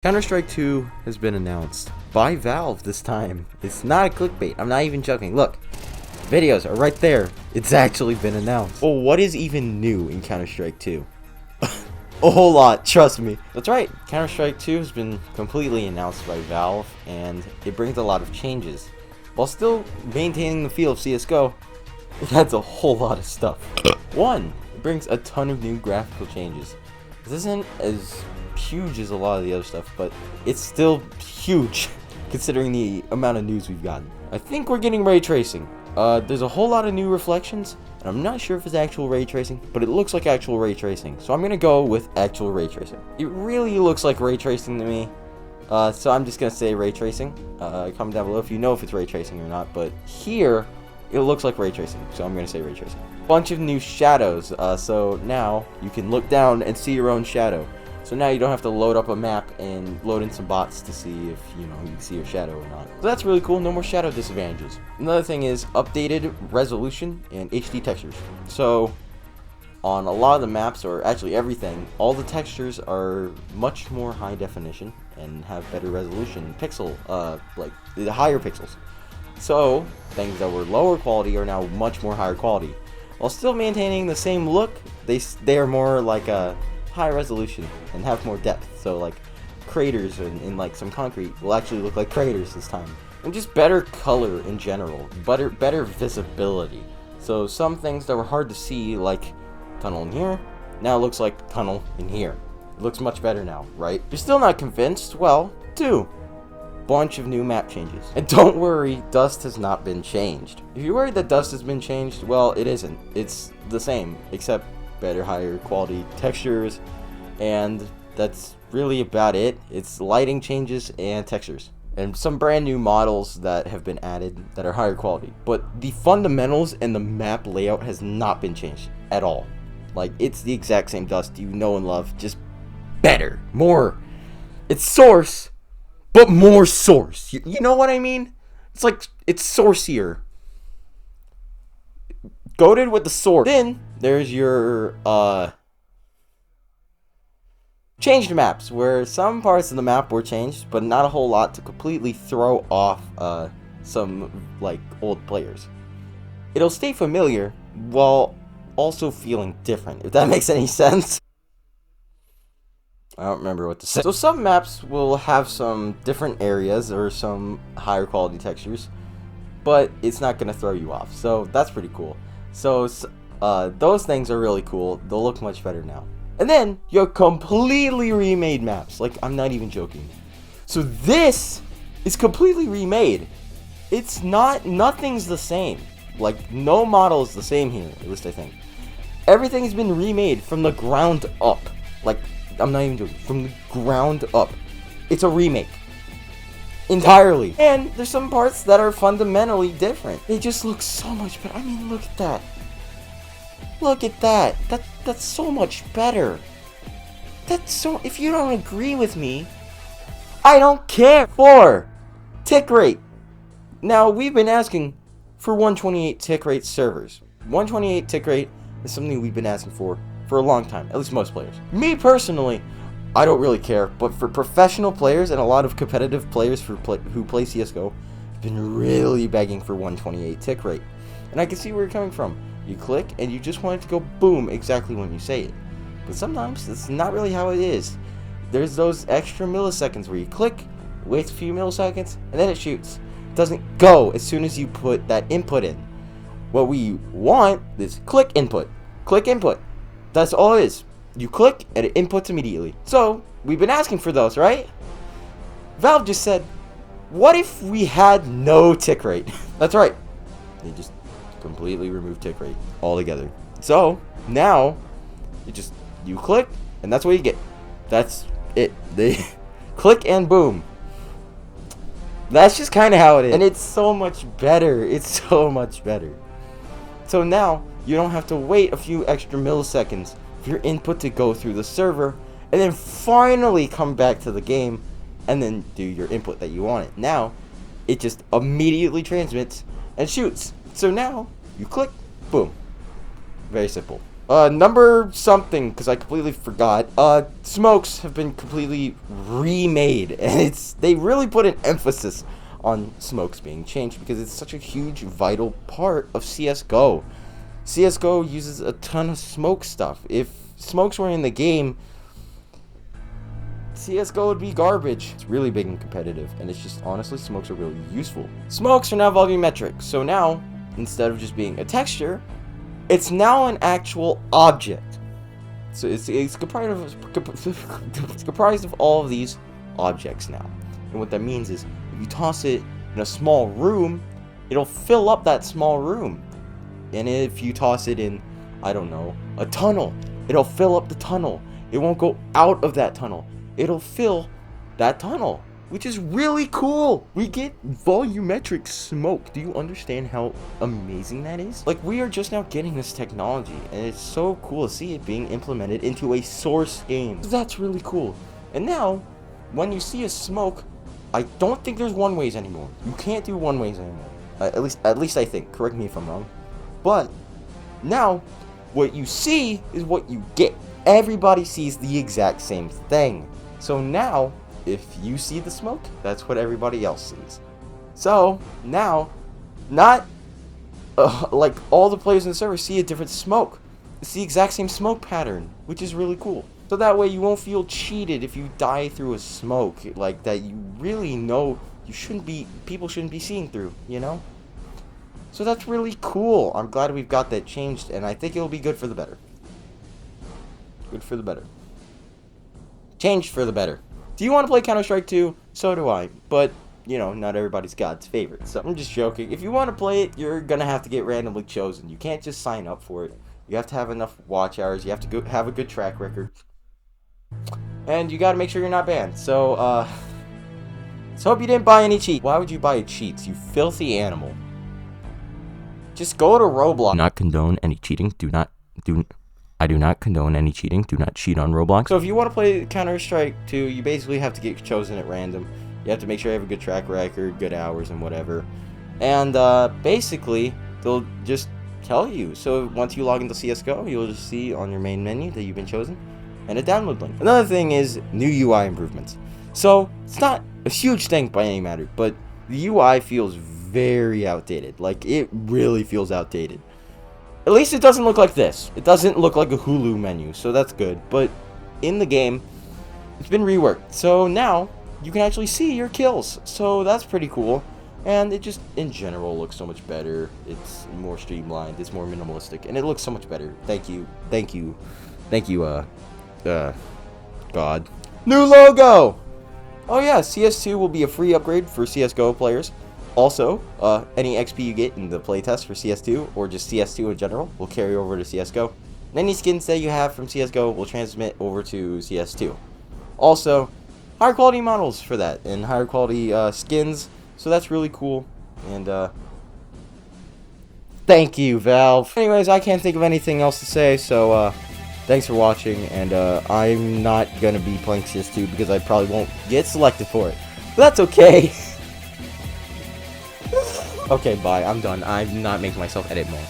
Counter-Strike 2 has been announced by Valve this time. It's not a clickbait. I'm not even joking. Look, videos are right there. It's actually been announced. Well, what is even new in Counter-Strike 2? A whole lot, trust me. That's right, Counter-Strike 2 has been completely announced by Valve, and it brings a lot of changes. While still maintaining the feel of CSGO, it adds a whole lot of stuff. One, it brings a ton of new graphical changes. This isn't as huge as a lot of the other stuff, but it's still huge considering the amount of news we've gotten. I think we're getting ray tracing. There's a whole lot of new reflections, and I'm not sure if it's actual ray tracing, but it looks like actual ray tracing, so I'm gonna go with actual ray tracing. It really looks like ray tracing to me, so I'm just gonna say ray tracing. Comment down below if you know if it's ray tracing or not, but here it looks like ray tracing, so I'm gonna say ray tracing. Bunch of new shadows, so now you can look down and see your own shadow. So now you don't have to load up a map and load in some bots to see if, you can see your shadow or not. So that's really cool, no more shadow disadvantages. Another thing is updated resolution and HD textures. So on a lot of the maps, or actually everything, all the textures are much more high definition and have better resolution, like the higher pixels. So things that were lower quality are now much more higher quality. While still maintaining the same look, they are more like a high resolution and have more depth, so like craters in like some concrete will actually look like craters this time, and just better color in general, better visibility. So some things that were hard to see, like tunnel in here, now it looks like tunnel in here. It looks much better now, right? You're still not convinced? Well, bunch of new map changes. And don't worry, dust has not been changed. If you're worried that dust has been changed, well, it isn't. It's the same, except better, higher quality textures, and that's really about it. It's lighting changes and textures, and some brand new models that have been added that are higher quality. But the fundamentals and the map layout has not been changed at all. Like, it's the exact same dust you know and love, just better, more. It's Source, but more Source. You know what I mean? It's like, it's Sourcier. Goated with the sword. Then there's your changed maps, where some parts of the map were changed, but not a whole lot to completely throw off some like old players. It'll stay familiar while also feeling different, if that makes any sense. I don't remember what to say. So some maps will have some different areas or some higher quality textures, but it's not gonna throw you off, so that's pretty cool. So those things are really cool. They'll look much better now. And then you have completely remade maps. Like, I'm not even joking. So this is completely remade. It's nothing's the same. Like, no model is the same here, at least I think. Everything's been remade from the ground up. Like, I'm not even joking. From the ground up. It's a remake. Entirely. And there's some parts that are fundamentally different. They just look so much better. I mean, look at that. Look at that. That's so much better. If you don't agree with me, I don't care. 4, tick rate. Now, we've been asking for 128 tick rate servers. 128 tick rate is something we've been asking for a long time, at least most players. Me personally, I don't really care, but for professional players and a lot of competitive players who play CSGO, have been really begging for 128 tick rate. And I can see where you're coming from. You click and you just want it to go boom exactly when you say it. But sometimes that's not really how it is. There's those extra milliseconds where you click, waits a few milliseconds, and then it shoots. It doesn't go as soon as you put that input in. What we want is click input. Click input. That's all it is. You click and it inputs immediately. So, we've been asking for those, right? Valve just said, what if we had no tick rate? That's right. They just completely removed tick rate altogether. So, now, you click, and that's what you get. That's it. They click and boom. That's just kind of how it is. And it's so much better. It's so much better. So now, you don't have to wait a few extra milliseconds for your input to go through the server, and then finally come back to the game, and then do your input that you wanted. Now, it just immediately transmits and shoots. So now, you click, boom. Very simple. Number something, because I completely forgot. Smokes have been completely remade, and they really put an emphasis on smokes being changed because it's such a huge, vital part of CSGO. CSGO uses a ton of smoke stuff. If smokes were in the game, CSGO would be garbage. It's really big and competitive, and it's just, honestly, smokes are really useful. Smokes are now volumetric, so now, instead of just being a texture, it's now an actual object. So it's comprised of all of these objects now. And what that means is, if you toss it in a small room, it'll fill up that small room. And if you toss it in, I don't know, a tunnel, it'll fill up the tunnel. It won't go out of that tunnel. It'll fill that tunnel, which is really cool. We get volumetric smoke. Do you understand how amazing that is? Like, we are just now getting this technology, and it's so cool to see it being implemented into a Source game. That's really cool. And now, when you see a smoke, I don't think there's one ways anymore. You can't do one ways anymore. At least I think. Correct me if I'm wrong. But now, what you see is what you get. Everybody sees the exact same thing. So now, if you see the smoke, that's what everybody else sees. So now, not like all the players in the server see a different smoke. It's the exact same smoke pattern, which is really cool. So that way you won't feel cheated if you die through a smoke like that you really know people shouldn't be seeing through, you know? So that's really cool. I'm glad we've got that changed, and I think it'll be good for the better. Good for the better. Changed for the better. Do you want to play Counter-Strike 2? So do I. But, you know, not everybody's God's favorite. So I'm just joking. If you want to play it, you're going to have to get randomly chosen. You can't just sign up for it. You have to have enough watch hours. You have to have a good track record. And you got to make sure you're not banned. So, hope you didn't buy any cheats. Why would you buy cheats, you filthy animal? Just go to Roblox. Do not condone any cheating. I do not condone any cheating. Do not cheat on Roblox. So if you want to play Counter-Strike 2, you basically have to get chosen at random. You have to make sure you have a good track record, good hours, and whatever. And basically, they'll just tell you. So once you log into CSGO, you'll just see on your main menu that you've been chosen, and a download link. Another thing is new UI improvements. So it's not a huge thing by any matter, but the UI feels very outdated. Like, it really feels outdated. At least it doesn't look like this. It doesn't look like a Hulu menu, so that's good. But in the game, it's been reworked. So now, you can actually see your kills. So that's pretty cool. And it just, in general, looks so much better. It's more streamlined. It's more minimalistic. And it looks so much better. Thank you. Thank you. Thank you, God. New logo! Oh yeah, CS2 will be a free upgrade for CSGO players. Also, any XP you get in the playtest for CS2, or just CS2 in general, will carry over to CSGO. And any skins that you have from CSGO will transmit over to CS2. Also, higher quality models for that, and higher quality skins, so that's really cool. And, thank you, Valve. Anyways, I can't think of anything else to say, so, thanks for watching, and, I'm not gonna be playing CS2 because I probably won't get selected for it. But that's okay. Okay, bye. I'm done. I'm not making myself edit more.